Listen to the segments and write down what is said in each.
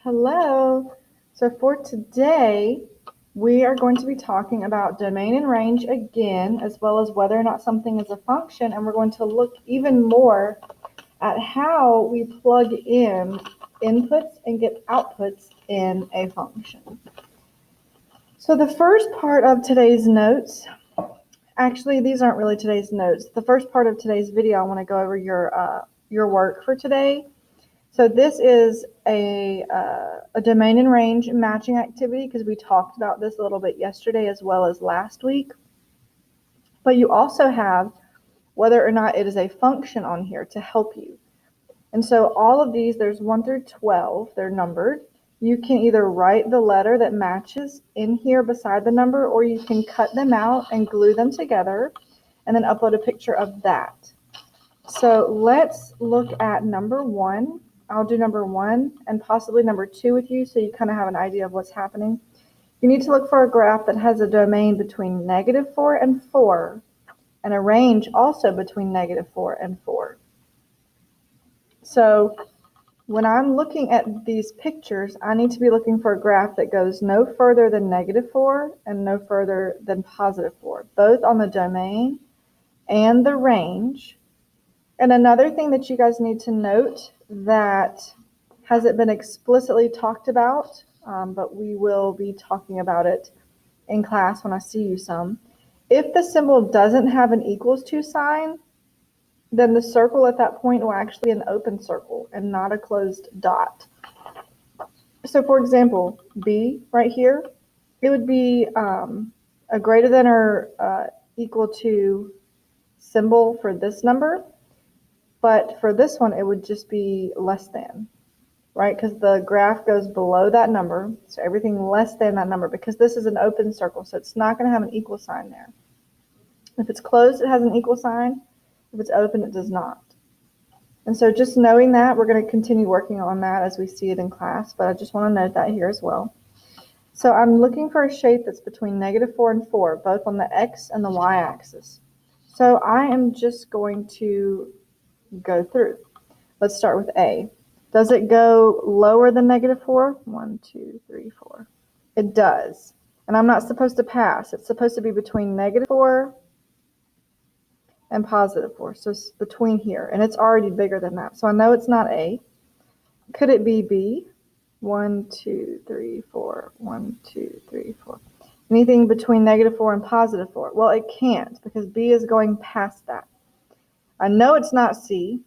Hello. So for today, we are going to be talking about domain and range again, as well as whether or not something is a function, and we're going to look even more at how we plug in inputs and get outputs in a function. So the first part of today's notes, actually these aren't really today's notes. The first part of today's video, I want to go over your work for today. So this is a domain and range matching activity because we talked about this a little bit yesterday as well as last week. But you also have whether or not it is a function on here to help you. And so all of these, there's 1 through 12, they're numbered. You can either write the letter that matches in here beside the number, or you can cut them out and glue them together and then upload a picture of that. So let's look at number 1. I'll do number 1 and possibly number 2 with you so you kind of have an idea of what's happening. You need to look for a graph that has a domain between -4 and 4 and a range also between -4 and 4. So when I'm looking at these pictures, I need to be looking for a graph that goes no further than -4 and no further than +4, both on the domain and the range. And another thing that you guys need to note that hasn't been explicitly talked about, but we will be talking about it in class when I see you some. If the symbol doesn't have an equals to sign, then the circle at that point will actually be an open circle and not a closed dot. So for example, B right here, it would be a greater than or equal to symbol for this number. But for this one, it would just be less than, right? Because the graph goes below that number, so everything less than that number, because this is an open circle, so it's not going to have an equal sign there. If it's closed, it has an equal sign. If it's open, it does not. And so just knowing that, we're going to continue working on that as we see it in class, but I just want to note that here as well. So I'm looking for a shape that's between -4 and 4, both on the x and the y axis. So I am just going to go through. Let's start with A. Does it go lower than -4? 1, 2, 3, 4. It does. And I'm not supposed to pass. It's supposed to be between -4 and +4. So it's between here. And it's already bigger than that. So I know it's not A. Could it be B? 1, 2, 3, 4. 1, 2, 3, 4. Anything between -4 and +4? Well, it can't because B is going past that. I know it's not C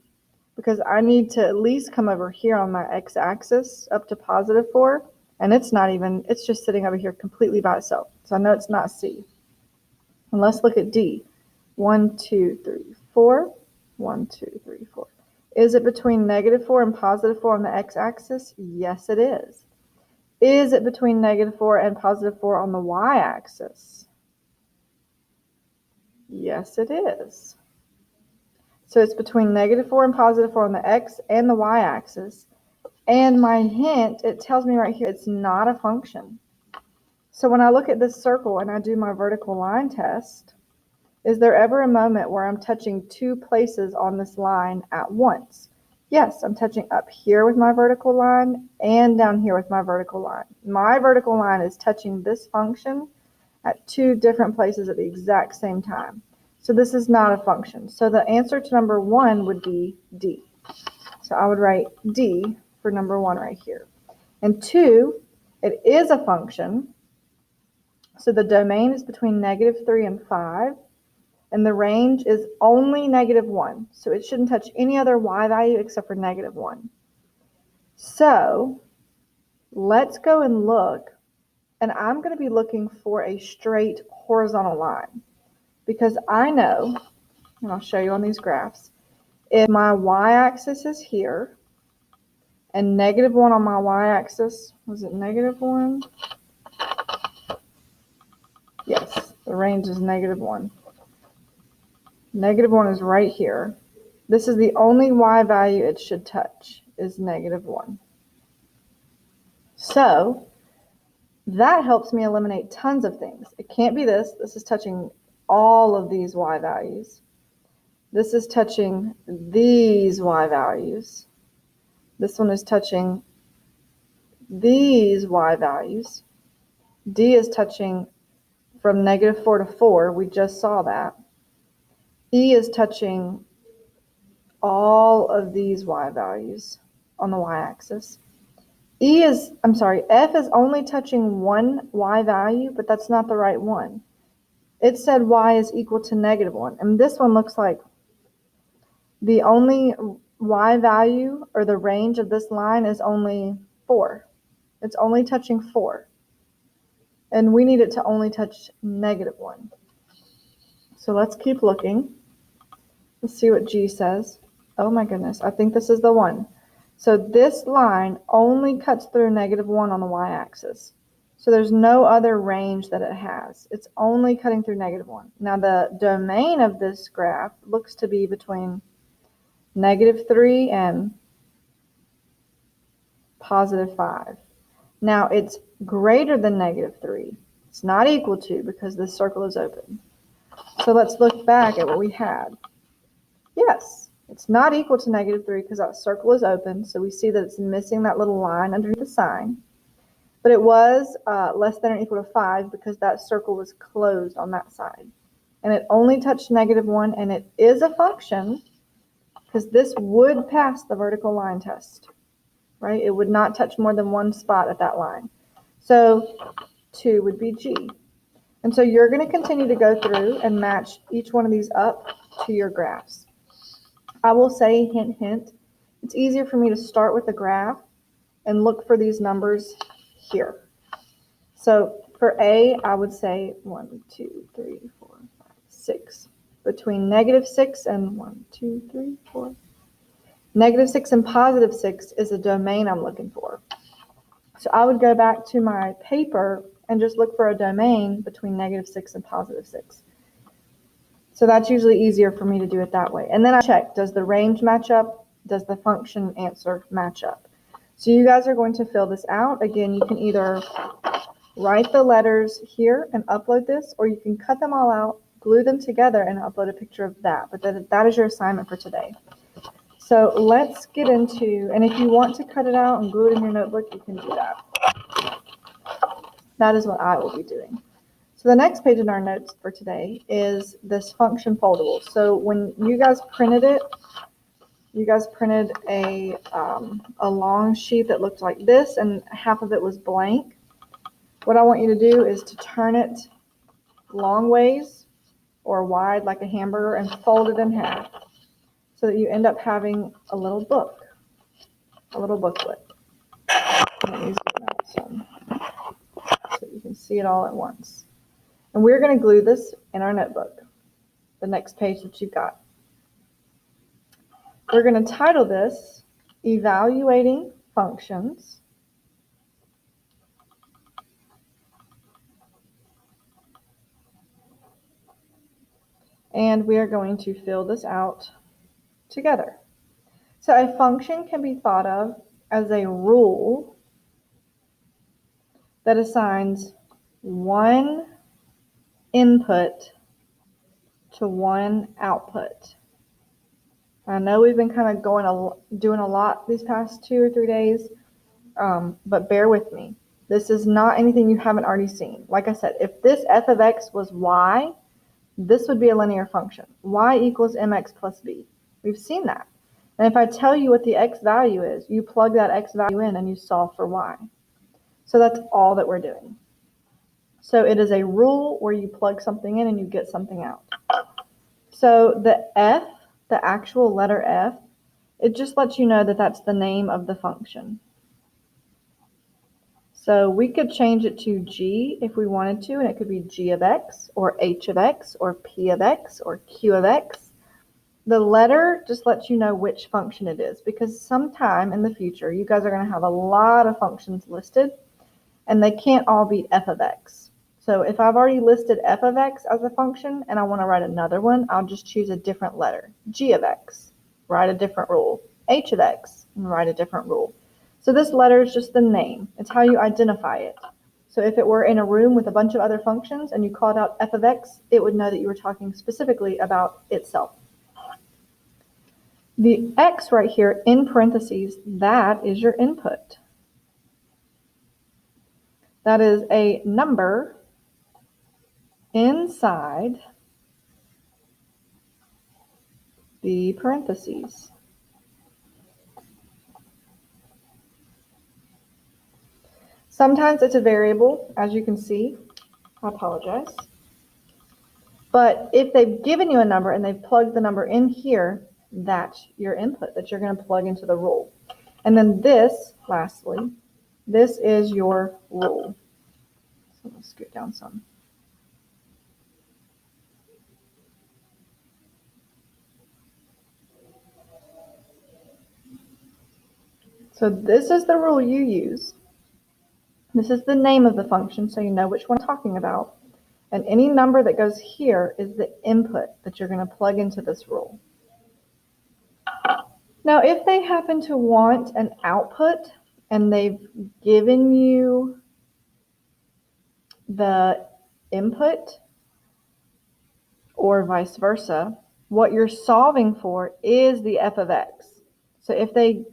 because I need to at least come over here on my x-axis up to +4, and it's not even, it's just sitting over here completely by itself. So I know it's not C. And let's look at D. 1, 2, 3, 4. 1, 2, 3, 4. Is it between -4 and +4 on the x-axis? Yes, it is. Is it between -4 and +4 on the y-axis? Yes, it is. So it's between -4 and +4 on the x and the y-axis. And my hint, it tells me right here, it's not a function. So when I look at this circle and I do my vertical line test, is there ever a moment where I'm touching 2 places on this line at once? Yes, I'm touching up here with my vertical line and down here with my vertical line. My vertical line is touching this function at 2 different places at the exact same time. So this is not a function. So the answer to number 1 would be D. So I would write D for number 1 right here. And 2, it is a function. So the domain is between -3 and 5. And the range is only -1. So it shouldn't touch any other y value except for -1. So let's go and look. And I'm going to be looking for a straight horizontal line. Because I know, and I'll show you on these graphs, if my y-axis is here, and -1 on my y-axis, was it -1? Yes, the range is -1. -1 is right here. This is the only y value it should touch, is -1. So that helps me eliminate tons of things. It can't be this. This is touching all of these y values. This is touching these y values. This one is touching these y values. D is touching from -4 to 4. We just saw that. E is touching all of these y values on the y-axis. F is only touching one y value, but that's not the right one. It said y is equal to -1, and this one looks like the only y value or the range of this line is only 4. It's only touching 4. And we need it to only touch -1. So let's keep looking. Let's see what G says. Oh my goodness, I think this is the one. So this line only cuts through -1 on the y-axis. So there's no other range that it has. It's only cutting through -1. Now the domain of this graph looks to be between -3 and +5. Now it's greater than -3. It's not equal to, because this circle is open. So let's look back at what we had. Yes, it's not equal to -3 because that circle is open. So we see that it's missing that little line underneath the sign. But it was less than or equal to 5 because that circle was closed on that side. And it only touched -1, and it is a function because this would pass the vertical line test, right? It would not touch more than one spot at that line. So 2 would be G. And so you're going to continue to go through and match each one of these up to your graphs. I will say, hint, hint, it's easier for me to start with the graph and look for these numbers here. So for A, I would say 1, 2, 3, 4, 5, 6. Between -6 and 1, 2, 3, 4. -6 and +6 is a domain I'm looking for. So I would go back to my paper and just look for a domain between -6 and +6. So that's usually easier for me to do it that way. And then I check, does the range match up? Does the function answer match up? So you guys are going to fill this out. Again, you can either write the letters here and upload this, or you can cut them all out, glue them together, and upload a picture of that. But that is your assignment for today. So let's get into, and if you want to cut it out and glue it in your notebook, you can do that. That is what I will be doing. So the next page in our notes for today is this function foldable. So when you guys printed it, you guys printed a long sheet that looked like this, and half of it was blank. What I want you to do is to turn it long ways or wide like a hamburger and fold it in half so that you end up having a little book, a little booklet. Let me zoom out some so you can see it all at once. And we're going to glue this in our notebook, the next page that you've got. We're going to title this Evaluating Functions. And we are going to fill this out together. So a function can be thought of as a rule that assigns one input to one output. I know we've been kind of doing a lot these past 2 or 3 days, but bear with me. This is not anything you haven't already seen. Like I said, if this f of x was y, this would be a linear function. Y equals mx plus b. We've seen that. And if I tell you what the x value is, you plug that x value in and you solve for y. So that's all that we're doing. So it is a rule where you plug something in and you get something out. So the f, the actual letter f, it just lets you know that that's the name of the function. So we could change it to g if we wanted to, and it could be g of x, or h of x, or p of x, or q of x. The letter just lets you know which function it is, because sometime in the future, you guys are going to have a lot of functions listed, and they can't all be f of x. So if I've already listed f of x as a function and I want to write another one, I'll just choose a different letter. G of x, write a different rule. H of x, and write a different rule. So this letter is just the name. It's how you identify it. So if it were in a room with a bunch of other functions and you called out f of x, it would know that you were talking specifically about itself. The x right here in parentheses, that is your input. That is a number inside the parentheses. Sometimes it's a variable, as you can see. I apologize. But if they've given you a number and they've plugged the number in here, that's your input that you're going to plug into the rule. And then this, lastly, this is your rule. So let's scoot down some. So this is the rule you use. This is the name of the function, so you know which one I'm talking about. And any number that goes here is the input that you're going to plug into this rule. Now, if they happen to want an output and they've given you the input or vice versa, what you're solving for is the f of x. So if they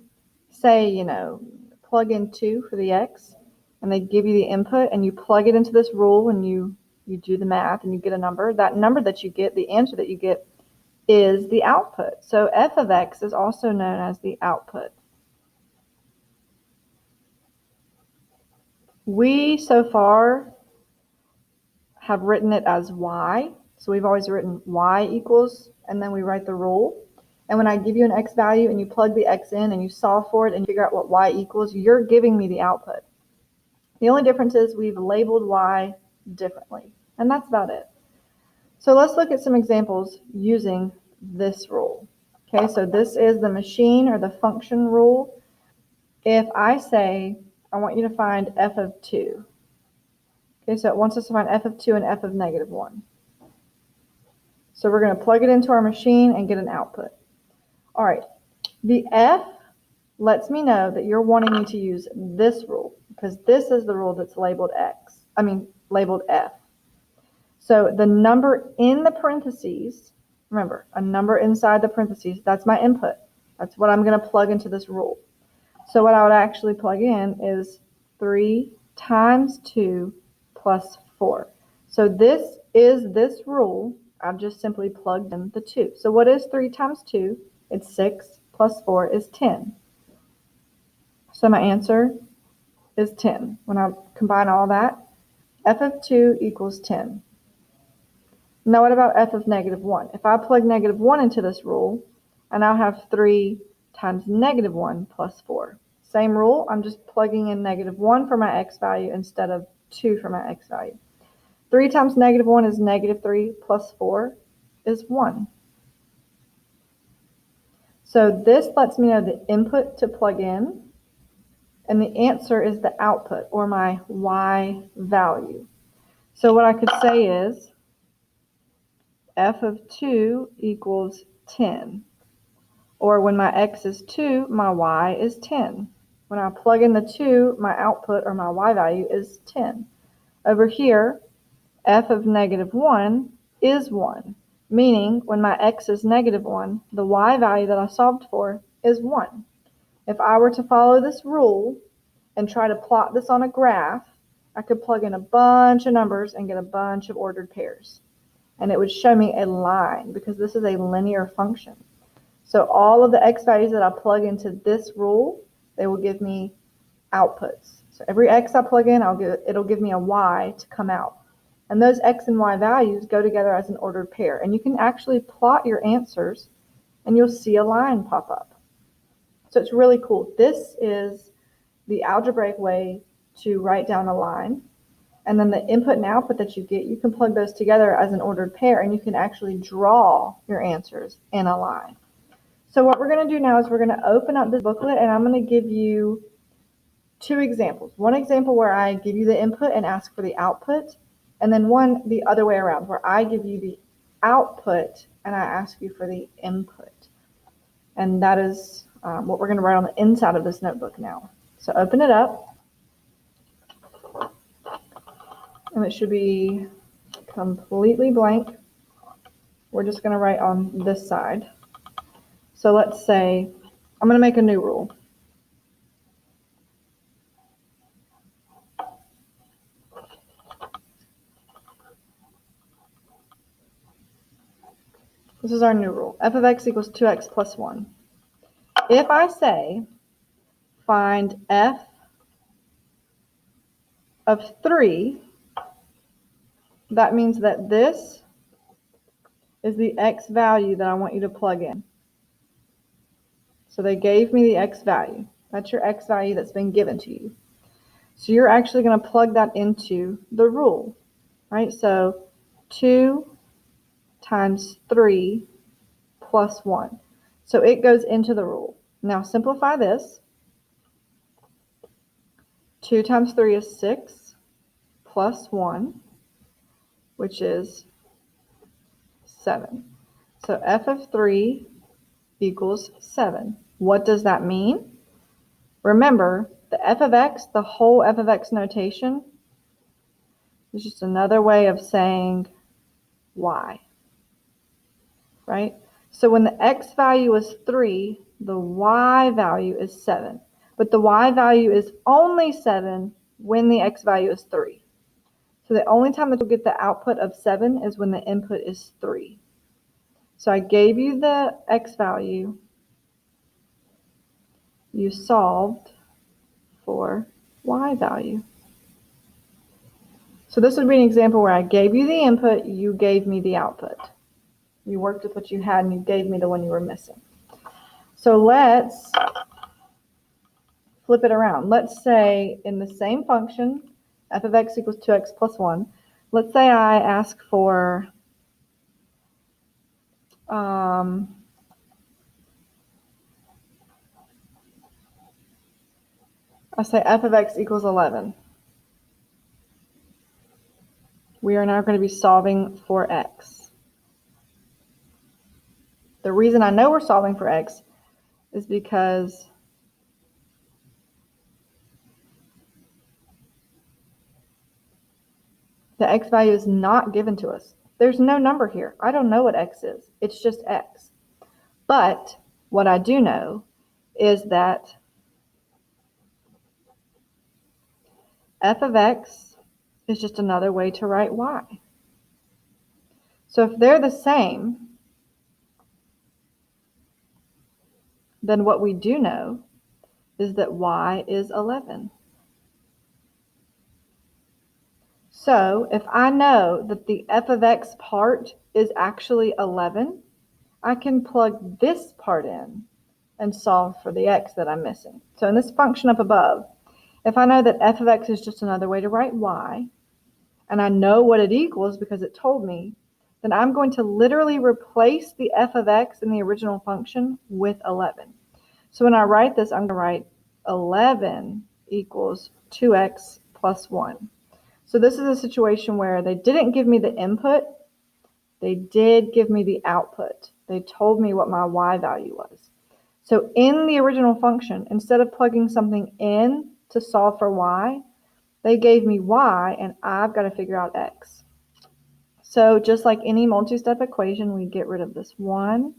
say, you know, plug in 2 for the x, and they give you the input and you plug it into this rule and you do the math and you get a number, that number that you get, the answer that you get, is the output. So f of x is also known as the output. We so far have written it as y. So we've always written y equals, and then we write the rule. And when I give you an x value and you plug the x in and you solve for it and figure out what y equals, you're giving me the output. The only difference is we've labeled y differently, and that's about it. So let's look at some examples using this rule. Okay, so this is the machine or the function rule. If I say, I want you to find f of 2. Okay, so it wants us to find f of 2 and f of negative 1. So we're going to plug it into our machine and get an output. All right, the f lets me know that you're wanting me to use this rule because this is the rule that's labeled labeled f. So the number in the parentheses, remember, a number inside the parentheses, that's my input. That's what I'm going to plug into this rule. So what I would actually plug in is 3 times 2 plus 4. So this is this rule. I've just simply plugged in the 2. So what is 3 times 2? It's 6 plus 4 is 10. So my answer is 10. When I combine all that, f of 2 equals 10. Now what about f of negative 1? If I plug negative 1 into this rule, I now have 3 times negative 1 plus 4. Same rule, I'm just plugging in negative 1 for my x value instead of 2 for my x value. 3 times negative 1 is negative 3 plus 4 is 1. So this lets me know the input to plug in, and the answer is the output, or my y value. So what I could say is f of 2 equals 10. Or when my x is 2, my y is 10. When I plug in the 2, my output, or my y value, is 10. Over here, f of negative 1 is 1, meaning when my x is negative 1, the y value that I solved for is 1. If I were to follow this rule and try to plot this on a graph, I could plug in a bunch of numbers and get a bunch of ordered pairs. And it would show me a line because this is a linear function. So all of the x values that I plug into this rule, they will give me outputs. So every x I plug in, it'll give me a y to come out. And those x and y values go together as an ordered pair. And you can actually plot your answers and you'll see a line pop up. So it's really cool. This is the algebraic way to write down a line. And then the input and output that you get, you can plug those together as an ordered pair and you can actually draw your answers in a line. So what we're going to do now is we're going to open up this booklet and I'm going to give you 2 examples. One example where I give you the input and ask for the output, and then one the other way around where I give you the output and I ask you for the input. And that is what we're going to write on the inside of this notebook now. So open it up. And it should be completely blank. We're just going to write on this side. So let's say I'm going to make a new rule. This is our new rule. F of x equals 2x plus 1. If I say find f of 3, that means that this is the x value that I want you to plug in. So they gave me the x value. That's your x value that's been given to you. So you're actually going to plug that into the rule, right? So 2 times 3 plus 1. So it goes into the rule. Now simplify this. 2 times 3 is 6 plus 1, which is 7. So f of 3 equals 7. What does that mean? Remember, the f of x, the whole f of x notation, is just another way of saying y, right? So when the x value is 3, the y value is 7. But the y value is only 7 when the x value is 3. So the only time that you'll get the output of 7 is when the input is 3. So I gave you the x value. You solved for y value. So this would be an example where I gave you the input, you gave me the output. You worked with what you had and you gave me the one you were missing. So let's flip it around. Let's say in the same function, f of x equals 2x plus 1, let's say I ask for I say f of x equals 11. We are now going to be solving for x. The reason I know we're solving for x is because the x value is not given to us. There's no number here. I don't know what x is. It's just x. But what I do know is that f of x is just another way to write y. So if they're the same, then what we do know is that y is 11. So if I know that the f of x part is actually 11, I can plug this part in and solve for the x that I'm missing. So in this function up above, if I know that f of x is just another way to write y, and I know what it equals because it told me, then I'm going to literally replace the f of x in the original function with 11. So when I write this, I'm going to write 11 equals 2x plus 1. So this is a situation where they didn't give me the input, they did give me the output. They told me what my y value was. So in the original function, instead of plugging something in to solve for y, they gave me y and I've got to figure out x. So just like any multi-step equation, we get rid of this 1,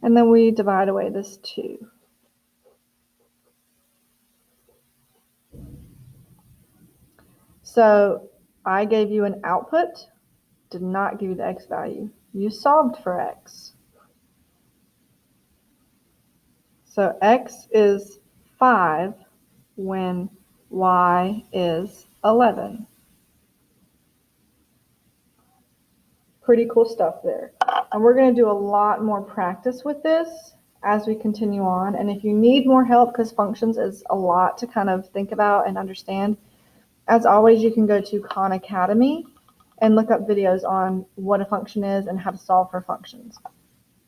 and then we divide away this 2. So I gave you an output, did not give you the x value. You solved for x. So x is 5 when y is 11. Pretty cool stuff there. And we're going to do a lot more practice with this as we continue on. And if you need more help, because functions is a lot to kind of think about and understand, as always, you can go to Khan Academy and look up videos on what a function is and how to solve for functions.